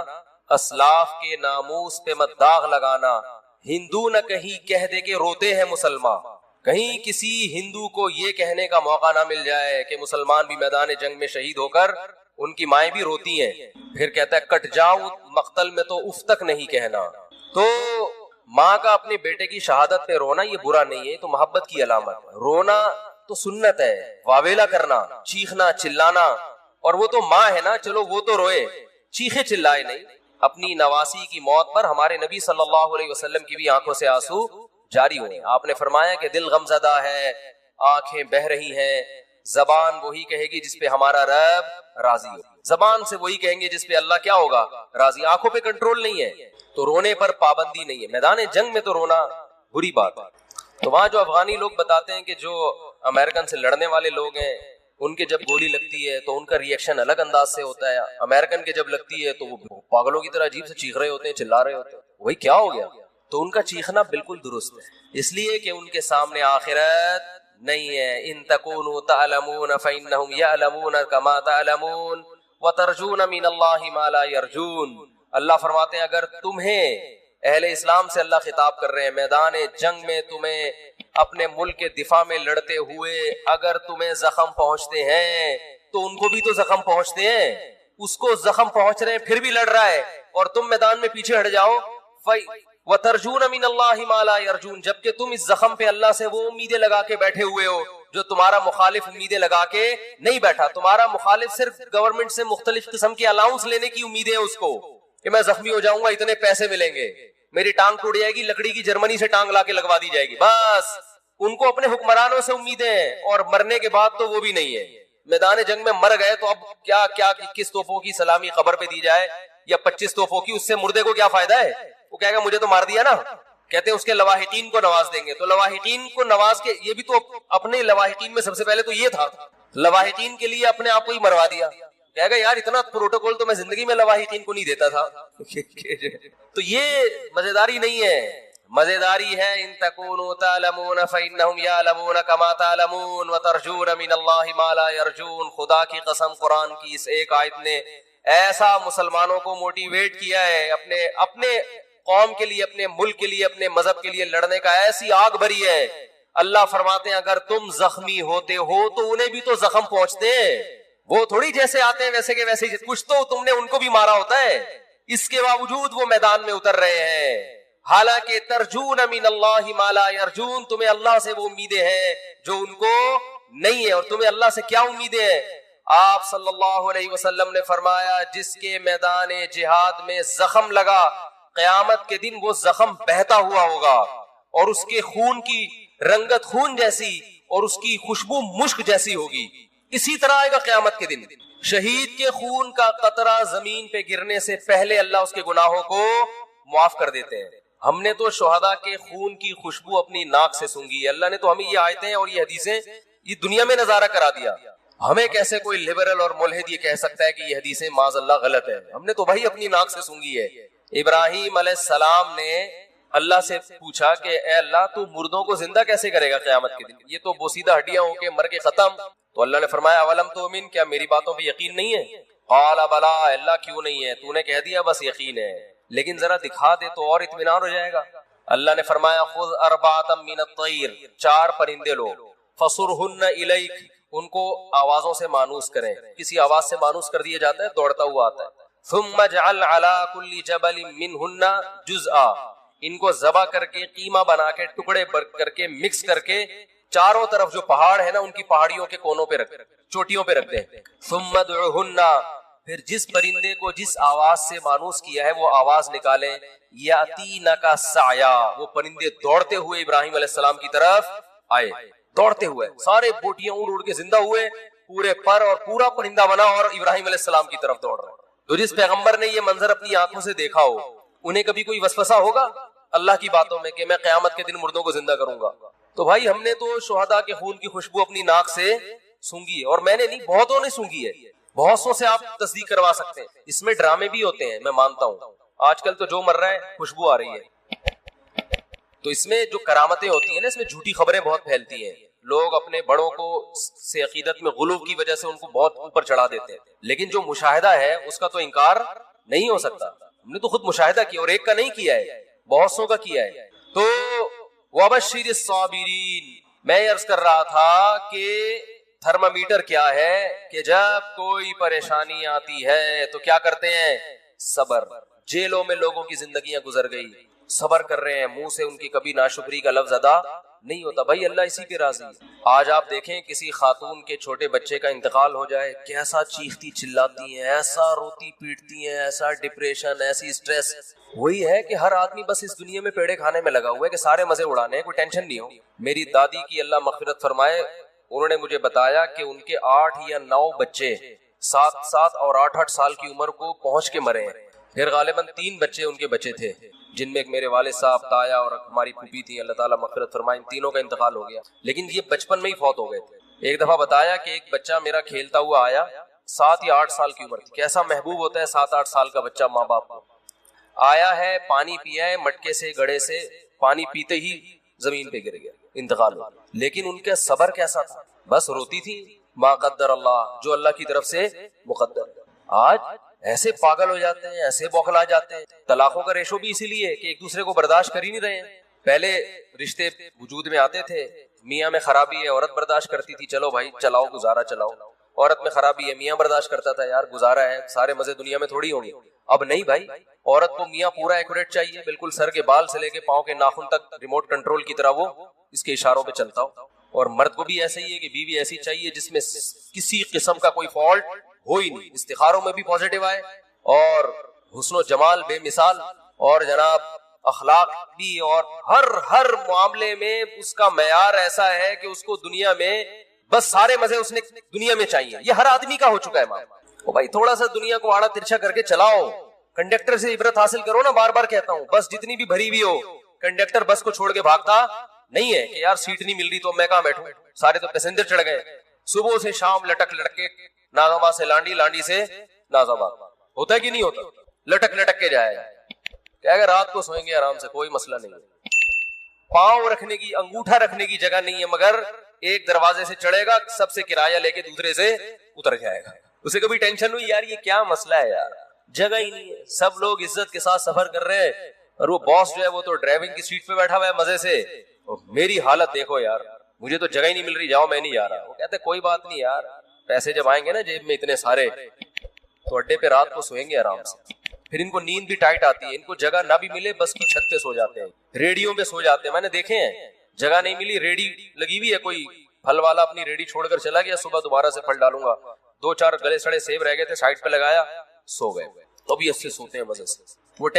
اسلاف کے ناموس پہ مت داغ لگانا. ہندو نہ کہیں کہہ دے کہ روتے ہیں مسلمان, کہیں کسی ہندو کو یہ کہنے کا موقع نہ مل جائے کہ مسلمان بھی میدان جنگ میں شہید ہو کر ان کی مائیں بھی روتی ہیں. پھر کہتا ہے کٹ جاؤں مقتل میں تو اف تک نہیں کہنا. تو ماں کا اپنے بیٹے کی شہادت پہ رونا یہ برا نہیں ہے, تو محبت کی علامت ہے. رونا تو سنت ہے, واویلا کرنا, چیخنا چلانا, اور وہ تو ماں ہے نا, چلو وہ تو روئے, چیخے چلائے نہیں. اپنی نواسی کی موت پر ہمارے نبی صلی اللہ علیہ وسلم کی بھی آنکھوں سے آنسو جاری ہوئے. آپ نے فرمایا کہ دل غمزدہ ہے, آنکھیں بہہ رہی ہیں, زبان وہی کہے گی جس پہ ہمارا رب راضی ہو. زبان سے وہی کہیں گے جس پہ اللہ کیا ہوگا راضی. آنکھوں پہ کنٹرول نہیں ہے تو رونے پر پابندی نہیں ہے. میدان جنگ میں تو رونا بری بات ہے. تو وہاں جو افغانی لوگ بتاتے ہیں کہ جو امریکن سے لڑنے والے لوگ ہیں ان کے جب گولی لگتی ہے تو ان کا ریئیکشن الگ انداز سے ہوتا ہے, امریکن کے جب لگتی ہے تو وہ پاگلوں کی طرح عجیب سے چیخ رہے ہوتے ہیں, چلا رہے ہوتے ہیں, وہی کیا ہو گیا. تو ان کا چیخنا بالکل درست ہے, اس لیے کہ ان کے سامنے آخرت نہیں ہے. ان تکونوا تعلمون فانهم يعلمون كما تعلمون وترجون من الله ما لا يرجون. اللہ فرماتے ہیں اگر تمہیں, اہل اسلام سے اللہ خطاب کر رہے ہیں, میدان جنگ میں تمہیں اپنے ملک کے دفاع میں لڑتے ہوئے اگر تمہیں زخم پہنچتے ہیں تو ان کو بھی تو زخم پہنچتے ہیں. اس کو زخم پہنچ رہے ہیں پھر بھی لڑ رہا ہے اور تم میدان میں پیچھے ہٹ جاؤ. وَتَرْجُونَ مِنَ اللَّهِ مَا لَا يَرْجُونَ, جبکہ تم اس زخم پہ اللہ سے وہ امیدیں لگا کے بیٹھے ہوئے ہو جو تمہارا مخالف امیدیں لگا کے نہیں بیٹھا. تمہارا مخالف صرف گورنمنٹ سے مختلف قسم کے الاؤنس لینے کی امیدیں ہیں اس کو کہ میں زخمی ہو جاؤں گا اتنے پیسے ملیں گے, میری ٹانگ ٹوٹ جائے گی, لکڑی کی جرمنی سے ٹانگ لا کے لگوا دی جائے گی, بس. ان کو اپنے حکمرانوں سے امیدیں ہیں اور مرنے کے بعد تو وہ بھی نہیں ہے. میدان جنگ میں مر گئے تو اب کیا 21 توپوں کی سلامی قبر پہ دی جائے یا 25 توپوں کی, اس سے مردے کو کیا فائدہ ہے. وہ کہے گا مجھے تو مار دیا نا. کہتے ہیں اس کے لواحقین کو نواز دیں گے. تو لواحقین کو نواز کے, یہ بھی تو اپنے لواحقین میں سب سے پہلے تو یہ تھا, لواحقین کے لیے اپنے آپ کو ہی مروا دیا. کہے گا یار اتنا پروٹوکول تو میں زندگی میں لواحقین کو نہیں دیتا تھا. تو یہ مزیداری نہیں ہے. مزیداری ہے ان تکونوا تعلمون فانهم يعلمون كما تعلمون وترجون من الله ما لا يرجون. خدا کی قسم قرآن کی اس ایک آیت نے ایسا مسلمانوں کو موٹیویٹ کیا ہے اپنے قوم کے لیے, اپنے ملک کے لیے, اپنے مذہب کے لیے لڑنے کا, ایسی آگ بھری ہے. اللہ فرماتے ہیں اگر تم زخمی ہوتے ہو تو انہیں بھی تو زخم پہنچتے ہیں, وہ تھوڑی جیسے آتے ہیں ویسے کے ویسے, کچھ تو تم نے ان کو بھی مارا ہوتا ہے. اس کے باوجود وہ میدان میں اتر رہے ہیں. حالانکہ ترجون من اللہ ما لا یرجون, تمہیں اللہ سے وہ امیدیں ہیں جو ان کو نہیں ہے. اور تمہیں اللہ سے کیا امیدیں ہیں؟ آپ صلی اللہ علیہ وسلم نے فرمایا جس کے میدان جہاد میں زخم لگا قیامت کے دن وہ زخم بہتا ہوا ہوگا اور اس کے خون کی رنگت خون جیسی اور اس کی خوشبو مشک جیسی ہوگی. اسی طرح آئے گا قیامت کے دن. شہید کے خون کا قطرہ زمین پہ گرنے سے پہلے اللہ اس کے گناہوں کو معاف کر دیتے ہیں. ہم نے تو شہداء کے خون کی خوشبو اپنی ناک سے سونگی ہے. اللہ نے تو ہمیں یہ آیتیں اور یہ حدیثیں یہ دنیا میں نظارہ کرا دیا. ہمیں کیسے کوئی لبرل اور ملحد یہ کہہ سکتا ہے کہ یہ حدیثیں معاذ اللہ غلط ہے؟ ہم نے تو بھائی اپنی ناک سے سونگی ہے. ابراہیم علیہ السلام نے اللہ سے پوچھا کہ اے اللہ تو مردوں کو زندہ کیسے کرے گا قیامت کے دن, یہ تو بوسیدہ ہڈیاں ہو کے مر کے ختم. تو اللہ نے فرمایا اولم تؤمن, کیا میری باتوں پہ یقین نہیں ہے؟ قال بلا, اللہ کیوں نہیں ہے, تو نے کہہ دیا بس یقین ہے, لیکن ذرا دکھا دے تو اور اطمینان ہو جائے گا. اللہ نے فرمایا خذ اربعۃ من الطیر, 4 پرندے لو, فصرہن الیک, ان کو آوازوں سے مانوس کریں. کسی آواز سے مانوس کر دیا جاتا ہے دوڑتا ہوا آتا ہے. ثم اجعل علی کل جبل منہن جزءا, ان کو ذبح کر کے قیمہ بنا کے ٹکڑے کر کے مکس کر کے چاروں طرف جو پہاڑ ہے نا ان کی پہاڑیوں کے کونوں پہ رکھ, چوٹیوں پہ رکھ دیں. ثم ادعہن, پھر جس پرندے کو جس آواز سے مانوس کیا ہے وہ آواز نکالیں. یاتینک سعیا, وہ پرندے دوڑتے ہوئے ابراہیم علیہ السلام کی طرف آئے. دوڑتے ہوئے, سارے بوٹیاں اڑ اڑ کے زندہ ہوئے, پورے پر اور پورا پرندہ بنا اور ابراہیم علیہ السلام کی طرف دوڑ رہے. تو جس پیغمبر نے یہ منظر اپنی آنکھوں سے دیکھا ہو, انہیں کبھی کوئی وسوسہ ہوگا اللہ کی باتوں میں کہ میں قیامت کے دن مردوں کو زندہ کروں گا؟ تو بھائی ہم نے تو شہداء کے خون کی خوشبو اپنی ناک سے سونگھی ہے, اور میں نے نہیں, بہتوں نے سونگھی ہے. بہت سو سے آپ تصدیق کروا سکتے ہیں. اس میں ڈرامے بھی ہوتے ہیں, میں مانتا ہوں. آج کل تو جو مر رہا ہے خوشبو آ رہی ہے. تو اس میں جو کرامتیں ہوتی ہیں نا, اس میں جھوٹی خبریں بہت پھیلتی ہیں. لوگ اپنے بڑوں کو سے عقیدت میں غلو کی وجہ سے ان کو بہت اوپر چڑھا دیتے ہیں, لیکن جو مشاہدہ ہے اس کا تو انکار نہیں ہو سکتا. ہم نے تو خود مشاہدہ کیا, اور ایک کا نہیں کیا ہے, بہت سو کا کیا ہے. تو وَبَشِّرِ الصَّابِرِينَ, میں عرض کر رہا تھا کہ تھرمامیٹر کیا ہے کہ جب کوئی پریشانی آتی ہے تو کیا کرتے ہیں؟ صبر. جیلوں میں لوگوں کی زندگیاں گزر گئی, صبر کر رہے ہیں, منہ سے ان کی کبھی ناشکری کا لفظ ادا نہیں ہوتا. بھائی اللہ اسی پہ راضی ہے. آج آپ دیکھیں کسی خاتون کے چھوٹے بچے کا انتقال ہو جائے, کیسا چیختی چلاتی ہیں, ایسا روتی پیٹتی ہیں, ایسا ڈپریشن, ایسی اسٹریس. وہی ہے کہ ہر آدمی بس اس دنیا میں پیڑے کھانے میں لگا ہوا ہے کہ سارے مزے اڑانے ہیں, کوئی ٹینشن نہیں ہو. میری دادی کی اللہ مغفرت فرمائے, انہوں نے مجھے بتایا کہ ان کے 8 یا 9 بچے 7 اور 8 سال کی عمر کو پہنچ کے مرے ہیں. پھر غالباً 3 بچے ان کے بچے تھے, جن میں ایک میرے والد صاحب, تایا اور ہماری پھوپھی تھی, اللہ تعالیٰ مغفرت فرمائے. ان تینوں کا انتقال ہو گیا, لیکن یہ بچپن میں ہی فوت ہو گئے تھے. ایک دفعہ بتایا کہ ایک بچہ میرا کھیلتا ہوا آیا, 7 یا 8 سال کی عمر تھی. کیسا محبوب ہوتا ہے 7-8 سال کا بچہ ماں باپ کو. آیا ہے, پانی پیا ہے, مٹکے سے گڑے سے پانی پیتے ہی زمین پہ گر گیا, انتقال ہو. لیکن ان کا صبر کیسا تھا, بس روتی تھی, ما قدر اللہ, جو اللہ کی طرف سے مقدر. آج ایسے پاگل ہو جاتے ہیں, ایسے بوکھلا جاتے ہیں. طلاقوں کا ریشو بھی اسی لیے کہ ایک دوسرے کو برداشت کر ہی نہیں رہے ہیں. پہلے رشتے وجود میں آتے تھے, میاں میں خرابی ہے, عورت برداشت کرتی تھی, چلو بھائی چلاؤ گزارا چلاؤ. عورت میں خرابی ہے, میاں برداشت کرتا تھا, یار گزارا ہے, سارے مزے دنیا میں تھوڑی ہوں گے. اب نہیں بھائی, عورت کو میاں پورا ایکوریٹ چاہیے, بالکل سر کے بال سے لے کے پاؤں کے ناخن تک ریموٹ کنٹرول کی طرح وہ اس کے اشاروں پہ چلتا ہو. اور مرد کو بھی ایسا ہی ہے کہ بیوی ایسی چاہیے جس میں کسی قسم کا کوئی فالٹ ہو ہی نہیں, استخاروں میں بھی پازیٹیو آئے, اور حسن و جمال بے مثال, اور جناب اخلاق بھی, اور ہر معاملے میں اس کا معیار ایسا ہے کہ اس کو دنیا میں بس سارے مزے اس نے دنیا میں چاہیے. یہ ہر آدمی کا ہو چکا ہے. ماں بھائی تھوڑا سا دنیا کو آڑا ترچھا کر کے چلاؤ, کنڈکٹر سے عبرت حاصل کرو نا. بار بار کہتا ہوں, بس جتنی بھی بھری ہوئی ہو, کنڈکٹر بس کو چھوڑ کے بھاگتا نہیں ہے کہ یار سیٹ نہیں مل رہی تو میں کہاں بیٹھوں, سارے تو پیسنجر چڑھ گئے. صبح سے شام لٹک کے ناظم آباد سے لانڈی, لانڈی سے ناظم آباد. ہوتا ہے کہ نہیں ہوتا؟ لٹک کے جائے. کہ اگر رات کو سوئیں گے آرام سے, کوئی مسئلہ نہیں ہے. پاؤں رکھنے کی, انگوٹھا رکھنے کی جگہ نہیں ہے, مگر ایک دروازے سے چڑھے گا, سب سے کرایہ لے کے دوسرے سے اتر جائے گا. اسے کبھی ٹینشن ہوئی یار یہ کیا مسئلہ ہے یار, جگہ ہی نہیں ہے. سب لوگ عزت کے ساتھ سفر کر رہے ہیں, اور وہ باس جو ہے وہ تو ڈرائیونگ کی سیٹ پہ بیٹھا ہوا ہے مزے سے. میری حالت دیکھو یار, مجھے تو جگہ ہی نہیں مل رہی, جاؤ میں نہیں جا رہا. وہ کہتے کوئی بات نہیں یار, پیسے جب آئیں گے نا جیب میں اتنے سارے, تو اڈے پہ رات کو سوئیں گے آرام سے. پھر ان کو نیند بھی ٹائٹ آتی ہے, ان کو جگہ نہ بھی ملے بس کی چھت پہ سو جاتے ہیں, ریڑیوں پہ سو جاتے ہیں. میں نے دیکھے ہیں, جگہ نہیں ملی, ریڑی لگی ہوئی ہے, کوئی پھل والا اپنی ریڑی چھوڑ کر چلا گیا, صبح دوبارہ سے پھل ڈالوں گا, 2-4 گلے سڑے سیب رہ گئے تھے, سائڈ پہ لگایا, سو گئے. تو بھی ایسے سوتے ہیں مزے سے.